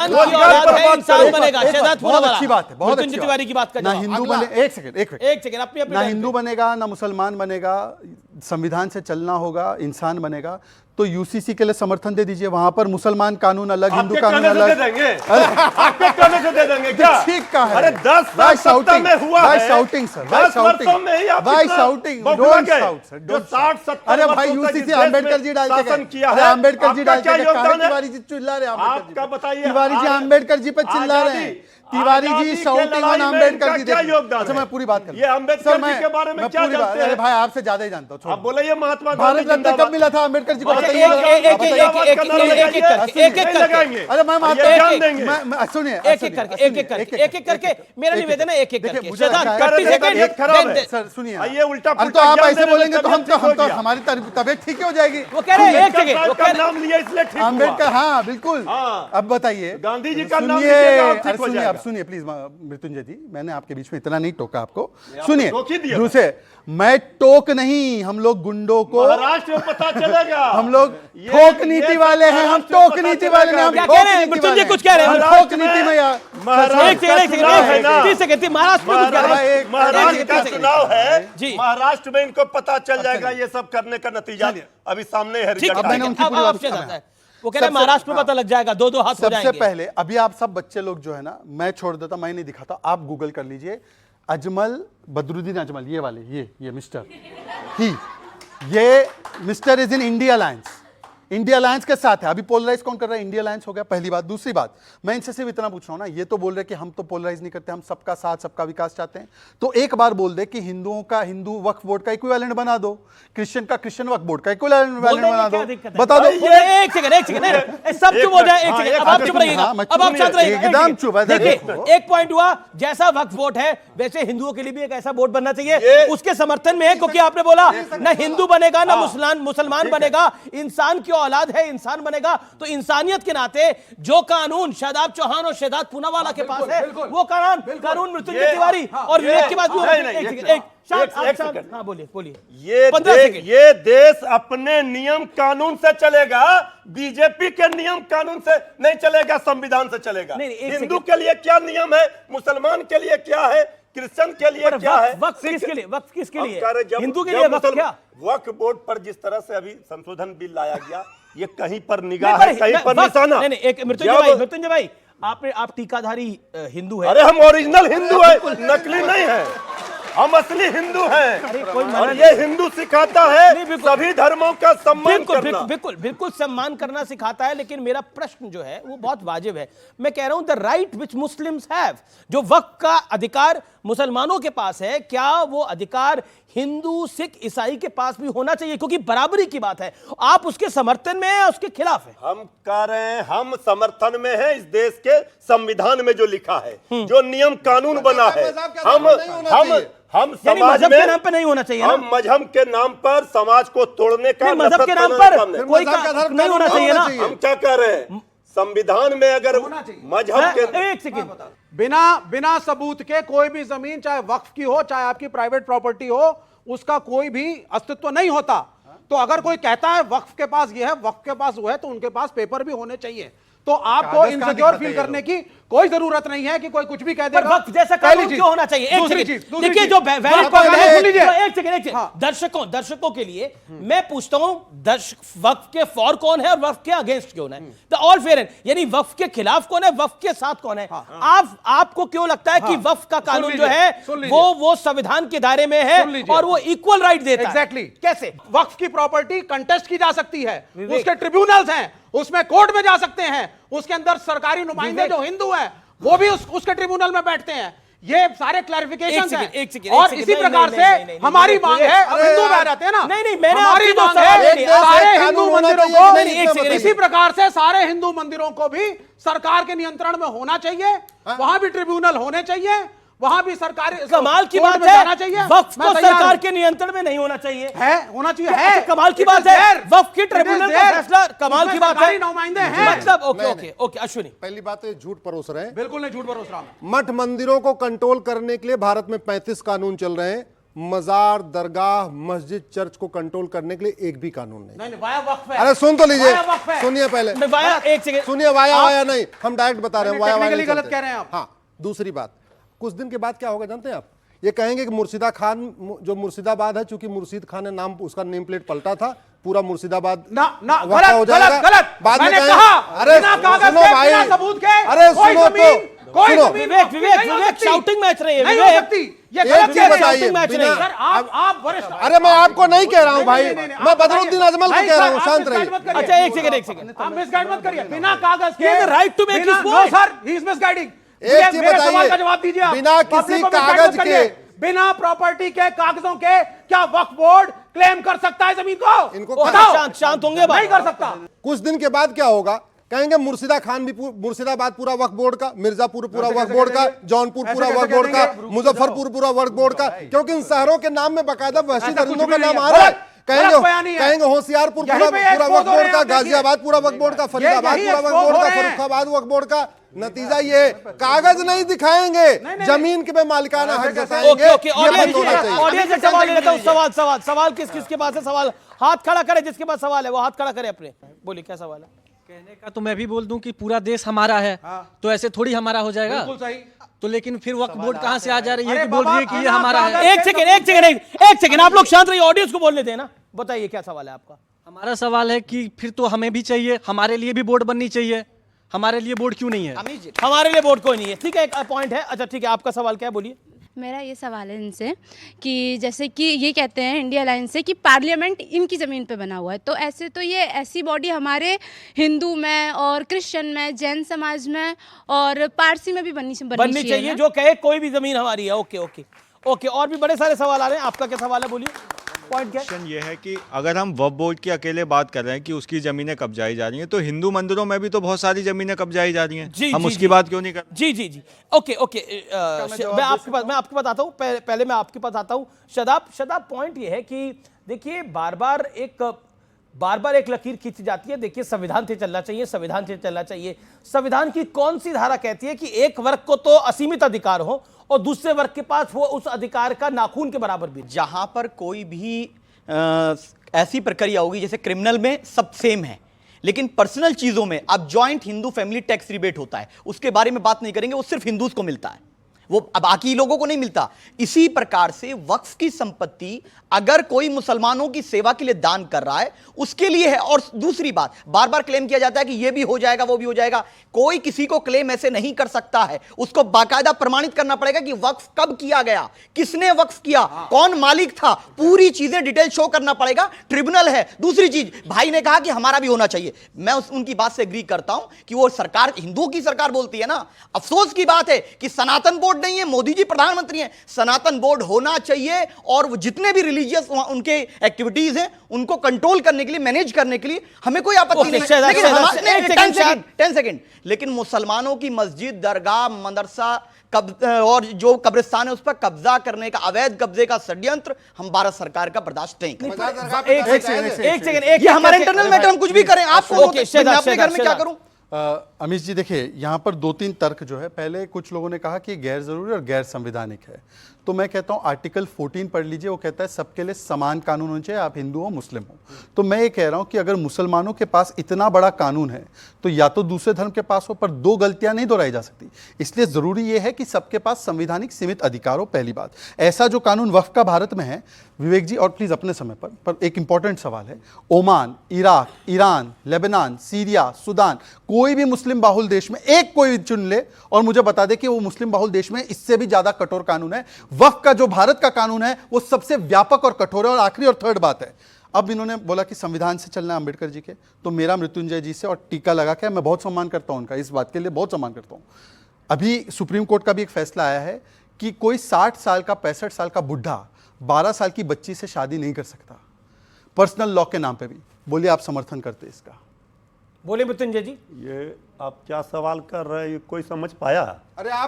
इंसान बनेगा। बहुत अच्छी बात है, बहुत अच्छी तिवारी की बात ना हिंदू बने, एक सेकंड अपनी ना हिंदू बनेगा ना मुसलमान बनेगा, संविधान से चलना होगा, इंसान बनेगा। तो यूसीसी के लिए समर्थन दे दीजिए, वहां पर मुसलमान कानून अलग, हिंदू कानून अलग। आपके कहने से दे देंगे क्या? ठीक कहा है। अरे 10 साल सत्ता में हुआ है। शाउटिंग सर, 10 वर्षों में ही आप शाउटिंग, डोंट शाउट सर, जो 60-70 अरे भाई यूसीसी अम्बेडकर जी डाल के गए, अम्बेडकर जी डाल के गए, तिवारी जी चिल्ला रहे हैं, आपका बताइए, तिवारी जी अम्बेडकर जी पे चिल्ला रहे हैं, तिवारी जी शाउटिंग ऑन अम्बेडकर जी। क्या योगदान? अच्छा मैं पूरी बात कर, ये अम्बेडकर जी के बारे में क्या जानते हैं? अरे भाई आपसे ज्यादा ही जानता हूँ। आप बोले ये महात्मा भारत रत्न कब मिला था अम्बेडकर जी को, बताइए। अरे मैं सुनिए, एक एक करके मेरा निवेदन है, एक एक करके सर सुनिए। ये उल्टा, तो आप ऐसे बोलेंगे तो हम तो हमारी तबीयत ठीक हो जाएगी। वो कह रहे हैं एक सेकंड, का नाम लिया इसलिए ठीक हुआ। अम्बेडकर, हाँ बिल्कुल। अब बताइए, गांधी जी का नाम लिया, सुनिए, अब सुनिए प्लीज मृत्युंजय जी, मैंने आपके बीच में इतना नहीं टोका आपको। सुनिए दूसरे, मैं टोक नहीं, हम लोग गुंडों को महाराष्ट्र में पता चलेगा। हम लोग थोक नीति वाले हैं, हम टोक नीति वाले नहीं, क्या कह रहे हैं मृत्युंजय? कुछ कह रहे हैं थोक नीति में। महाराष्ट्र का चुनाव है जी, महाराष्ट्र में इनको पता चल जाएगा ये सब करने का नतीजा अभी सामने है। वो कह रहे हैं महाराष्ट्र में पता लग जाएगा, दो हाथ हो जाएंगे। सबसे पहले अभी आप सब बच्चे लोग जो है ना, मैं छोड़ देता, मैं नहीं दिखाता, आप गूगल कर लीजिए, अजमल बदरुद्दीन अजमल, ये वाले, ये मिस्टर ही, ये mister is in India alliance, India alliance के साथ है। अभी पोलराइज कौन कर रहा है? इंडिया अलायंस हो गया, पहली बात। दूसरी बात, मैं इनसे सिर्फ इतना पूछ रहा हूं ना, ये तो बोल रहे कि हम तो पोलराइज नहीं करते, हम सबका साथ सबका विकास चाहते हैं। तो एक बार बोल दे कि हिंदुओं का हिंदू वक्फ बोर्ड का इक्विवेलेंट बना दो, क्रिश्चियन का क्रिश्चियन वक्फ बोर्ड का इक्विवेलेंट बना दो, बता दो। एक सेकंड, सब चुप हो जाए, एक सेकंड, अब आप चुप रहिएगा, अब आप शांत रहिएगा, एकदम चुप है। देखिए एक पॉइंट हुआ, जैसा वक्फ बोर्ड है वैसे हिंदुओं के लिए भी एक ऐसा बोर्ड बनना चाहिए, उसके समर्थन में है, क्योंकि आपने बोला ना हिंदू बनेगा ना मुसलमान बनेगा, इंसान की औलाद है, इंसान बनेगा। तो इंसानियत के नाते जो कानून शादाब चौहान और शहजाद पूनावाला के पास है, वो कानून मृत्युंजय तिवारी और विवेक के बाद बोलिए। ये देश अपने नियम कानून से चलेगा, बीजेपी के नियम कानून से नहीं चलेगा, संविधान से चलेगा। हिंदू के लिए क्या नियम है, मुसलमान के लिए क्या है, क्रिश्चियन के लिए क्या है, वक्फ किसके लिए, वक्फ किसके लिए, हिंदू के लिए वक्फ क्या? वक्फ बोर्ड पर जिस तरह से अभी संशोधन बिल लाया गया, ये कहीं पर निगाह है, कहीं पर निशाना। एक मृत्युंजय भाई, आप टीकाधारी हिंदू है। अरे हम ओरिजिनल हिंदू है, नकली नहीं है, हम असली हिंदू हैं। और ये हिंदू सिखाता है सभी धर्मों का सम्मान करना। बिल्कुल सम्मान करना सिखाता है, लेकिन मेरा प्रश्न जो है वो बहुत वाजिब है। मैं कह रहा हूं the right which Muslims have, जो वक्फ का अधिकार मुसलमानों के पास है, क्या वो अधिकार हिंदू सिख ईसाई के पास भी होना चाहिए? क्योंकि बराबरी की बात है, आप उसके समर्थन में है, उसके खिलाफ है। हम कह रहे हैं हम समर्थन में है इस देश के संविधान में जो लिखा है, जो नियम कानून बना है। हम समाज के नाम पे नहीं होना चाहिए, हम मजहब के नाम पर समाज को तोड़ने का, मजहब के नाम पर कोई नहीं होना चाहिए ना। हम क्या कह रहे हैं, संविधान में अगर मजहब के, एक सेकंड, बिना सबूत के कोई भी जमीन, चाहे वक्फ की हो चाहे आपकी प्राइवेट प्रॉपर्टी हो, उसका कोई भी अस्तित्व नहीं होता। तो अगर कोई कहता है वक्फ के पास ये है, वक्फ के पास वो है, तो उनके पास पेपर भी होने चाहिए। तो आपको इनसिक्योर फील करने की कोई जरूरत नहीं है कि कोई कुछ भी कह देगा। वक्फ जैसा कानून क्यों होना चाहिए? देखिए जो एक सेकंड, दर्शकों के लिए मैं पूछता हूं, वक्फ के फॉर कौन है और वक्फ के अगेंस्ट कौन है? द ऑल फेयर, यानी वक्फ के खिलाफ कौन है, वक्फ के साथ कौन है? आपको क्यों लगता है कि वक्फ का कानून जो है वो संविधान के दायरे में है और वो इक्वल राइट देता है? एग्जैक्टली। कैसे? वक्फ की प्रॉपर्टी कंटेस्ट की जा सकती है, उसके ट्रिब्यूनल्स हैं, उसमें कोर्ट में जा सकते हैं, उसके अंदर सरकारी नुमाइंदे जो हिंदू हैं वो भी उसके ट्रिब्यूनल में बैठते हैं। ये सारे क्लैरिफिकेशंस हैं। और इसी प्रकार से हमारी मांग है, अब हिंदू बह जाते हैं ना, मैंने हमारी मांग है सारे हिंदू मंदिरों को, इसी प्रकार से सारे हिंदू मंदिरों को भी सरकार के नियंत्रण में होना चाहिए, वहां भी ट्रिब्यूनल होने चाहिए, वहां भी सरकारी, कमाल की बात है, वक्फ को सरकार के नियंत्रण में नहीं होना चाहिए, होना चाहिए है। कमाल की बात है, वक्फ की ट्रिब्यूनल का फैसला, कमाल की बात है, नुमाइंदे हैं। मतलब ओके अश्विनी, पहली बात है झूठ परोस रहे हैं, बिल्कुल नहीं झूठ परोस रहा। मठ मंदिरों को कंट्रोल करने के लिए भारत में 35 कानून चल रहे हैं, मजार, दरगाह, मस्जिद, चर्च को कंट्रोल करने के लिए एक भी कानून नहीं। नहीं वाया वक्फ है। अरे सुन तो लीजिए, वाया वक्फ है। सुनिए पहले, वाया एक सेकंड सुनिए, वाया नहीं, हम डायरेक्ट बता रहे हैं, वाया टेक्निकली नहीं गलत चलते। कह रहे हैं आप। हाँ, दूसरी बात, कुछ दिन के बाद क्या होगा जानते हैं आप? ये कहेंगे कि मुर्शिदा खान, जो मुर्शिदाबाद है, चूंकि मुर्शिद खान ने नाम, उसका नेम प्लेट पलटा था, पूरा मुर्शिदाबाद ना वक्फ हो जाएगा। गलत। बाद में मैंने कहेंगे, कहा, अरे बिना कागज सुनो के, भाई, बिना सबूत के, अरे कोई सुनो जमीन, तो, कोई सुनो। जमीन विवेक, वक्फ विवेक, नहीं हो विवेक, सकती। shouting मैच रही है, नहीं हो विवेक। सकती। ये एक गलत चीज कह रहे हैं। बताइए, shouting मैच बिना- नहीं। सर आप वरिष्ठ। अरे मैं आपको नहीं कह रहा हूं भाई, नहीं, नहीं, नहीं, मैं आप बदरुद्दीन बताइए। अजमल को नहीं, कह रहा सर, हूं, आप शांत मिसगाइड रहिए। मत करिए। अच्छा एक सेकंड, एक सेकंड। आप मिसगाइड मत करिए। बिना कागज के, He has the right to make his no point. Sir, he is misguiding. एक चीज मेरे सवाल बताइए, का जवाब दीजिए आप। बिना पब्लिक किसी को मिसगाइड कागज मत करिए। के- बिना प्रॉपर्टी के कागजों के क्या वक्फ बोर्ड क्लेम कर सकता है जमीन को? इनको बताओ। शांत होंगे भाई। नहीं कर सकता। कुछ दिन के बाद क्या होगा? कहेंगे मुर्शिदा खान भी मुर्शिदाबाद पूरा वक्फ बोर्ड का, मिर्जापुर पूरा ऐसे वक्फ कैसे बोर्ड कह का, देंगे? जौनपुर ऐसे पूरा कैसे वक्फ कह बोर्ड का, देंगे? मुजफ्फरपुर पूरा वक्फ बोर्ड का, क्योंकि इन शहरों के नाम में बाकायदा वहशी ऐसा कुछ दरिंदों भी का नहीं नाम है। आ रहा है। गलत बयानी है। कहेंगे होशियारपुर यहीं पूरा पे पूरा expose वक्फ हो रहे बोर्ड हैं का, आप देखिए। गाजियाबाद पूरा वक्फ बोर्ड का, फरीदाबाद यही पूरा वक्फ expose बोर्ड हो का, रहे हैं। फर्रुखाबाद वक्फ बोर्ड का। नतीजा ये कागज नहीं दिखाएंगे, नहीं, जमीन के पे मालिकाना हक ओके जताएंगे। ओके, ये बंद होना चाहिए। ऑडियंस से सवाल ले लेता हूं। सवाल किसके पास है? सवाल हाथ खड़ा करे, जिसके पास सवाल है वो हाथ खड़ा करे अपने। बोलिए क्या सवाल है? कहने का तो मैं भी बोल दूं कि पूरा देश हमारा है, तो ऐसे थोड़ी हमारा हो जाएगा। बिल्कुल सही। तो लेकिन फिर वक्फ बोर्ड कहाँ से आ जा रही है अरे कि बोल रही है कि ये बाबा, हमारा आप है? एक सेकंड, आप लोग शांत रहिए, ऑडियंस को बोलने दें ना। बताइए क्या सवाल है आपका? हमारा सवाल है कि फिर तो हमें भी चाहिए, हमारे लिए भी बोर्ड बननी चाहिए, हमारे लिए बोर्ड क्यों नहीं है? हमारे लिए वोट कोई नहीं है, ठीक है, एक पॉइंट है। अच्छा ठीक है, आपका सवाल क्या है, बोलिए। मेरा ये सवाल है इनसे कि जैसे कि ये कहते हैं इंडिया अलायंस से कि पार्लियामेंट इनकी ज़मीन पे बना हुआ है, तो ऐसे तो ये ऐसी बॉडी हमारे हिंदू में और क्रिश्चियन में, जैन समाज में और पारसी में भी बननी चाहिए ना? जो कहे कोई भी जमीन हमारी है। ओके ओके ओके, और भी बड़े सारे सवाल आ रहे हैं। आपका क्या सवाल है, बोलिए। पॉइंट क्या है? क्वेश्चन ये है कि अगर हम वक्फ बोर्ड की अकेले बात कर रहे हैं कि उसकी जमीनें कब्जाई जा रही हैं, तो हिंदू मंदिरों में भी तो बहुत सारी जमीनें कब्जाई जा रही हैं। जी, हम जी, उसकी जी। बात क्यों नहीं कर? जी जी जी, ओके ओके, मैं आपके पास आता हूँ। पहले मैं आपके पास आता हूँ। शदाब, पॉइंट ये है कि देखिए बार बार एक लकीर खींची जाती है। देखिए संविधान से चलना चाहिए, संविधान से चलना चाहिए। संविधान की कौन सी धारा कहती है कि एक वर्ग को तो असीमित अधिकार हो और दूसरे वर्ग के पास वो उस अधिकार का नाखून के बराबर भी? जहां पर कोई भी ऐसी प्रक्रिया होगी, जैसे क्रिमिनल में सब सेम है, लेकिन पर्सनल चीजों में अब joint Hindu family tax rebate होता है, उसके बारे में बात नहीं करेंगे, वो सिर्फ हिंदूज को मिलता है, वो बाकी लोगों को नहीं मिलता। इसी प्रकार से वक्फ की संपत्ति अगर कोई मुसलमानों की सेवा के लिए दान कर रहा है उसके लिए है। और दूसरी बात, बार बार क्लेम किया जाता है कि ये भी हो जाएगा, वो भी हो जाएगा। कोई किसी को क्लेम ऐसे नहीं कर सकता है, उसको बाकायदा प्रमाणित करना पड़ेगा कि वक्फ कब किया गया, किसने वक्फ किया, कौन मालिक था, पूरी चीजें डिटेल शो करना पड़ेगा। ट्रिब्यूनल है। दूसरी चीज, भाई ने कहा कि हमारा भी होना चाहिए, मैं उनकी बात से एग्री करता हूं कि वो सरकार, हिंदुओं की सरकार बोलती है ना। अफसोस की बात है कि सनातन बोर्ड नहीं है, मोदी जी प्रधानमंत्री हैं। सनातन बोर्ड होना चाहिए और वो जितने भी रिलीजियस उनके एक्टिविटीज हैं उनको कंट्रोल करने के लिए, मैनेज करने के लिए हमें कोई आपत्ति नहीं है। लेकिन 10 सेकंड, लेकिन मुसलमानों की मस्जिद, दरगाह, मदरसा और जो कब्रिस्तान है उस पर कब्जा करने का, अवैध कब्जे का षड्यंत्र हम भारत सरकार का बर्दाश्त नहीं करेंगे। एक सेकंड, ये हमारा इंटरनल मैटर, हम कुछ भी करें। आपको मैं अपने घर में क्या करूं? अमीश जी देखिए, यहाँ पर 2-3 तर्क जो है, पहले कुछ लोगों ने कहा कि गैर जरूरी और गैर संवैधानिक है, तो मैं कहता हूँ आर्टिकल 14 पढ़ लीजिए, वो कहता है सबके लिए समान कानून होने चाहिए, आप हिंदू हो मुस्लिम हो। तो मैं ये कह रहा हूँ कि अगर मुसलमानों के पास इतना बड़ा कानून है तो या तो दूसरे धर्म के पास हो, पर दो गलतियां नहीं दोहराई जा सकती। इसलिए जरूरी ये है कि सबके पास संवैधानिक सीमित अधिकार हो। पहली बात, ऐसा जो कानून वक्फ का भारत में है, विवेक जी, और प्लीज अपने समय पर एक इंपॉर्टेंट सवाल है, Oman, Iraq, Iran, Lebanon, Syria, Sudan, कोई भी मुस्लिम बाहुल देश में एक कोई चुन ले और मुझे बता दे कि वो मुस्लिम बाहुल देश में इससे भी ज्यादा कठोर कानून है। वक्फ का जो भारत का कानून है वो सबसे व्यापक और कठोर है। और आखिरी और थर्ड बात है, अब इन्होंने बोला कि संविधान से चलना है अम्बेडकर जी के, तो मेरा मृत्युंजय जी से और टीका लगा के, मैं बहुत सम्मान करता हूं उनका, इस बात के लिए बहुत सम्मान करता हूं। अभी सुप्रीम कोर्ट का भी एक फैसला आया है कि कोई 60 साल का, 65 साल का बुढ़ा 12 साल की बच्ची से शादी नहीं कर सकता, पर्सनल लॉ के नाम पे भी। बोलिए आप समर्थन करते इसका? बोले मृत्युंजय जी। ये आप क्या सवाल कर रहे हैं, ये कोई समझ पाया? अरे आप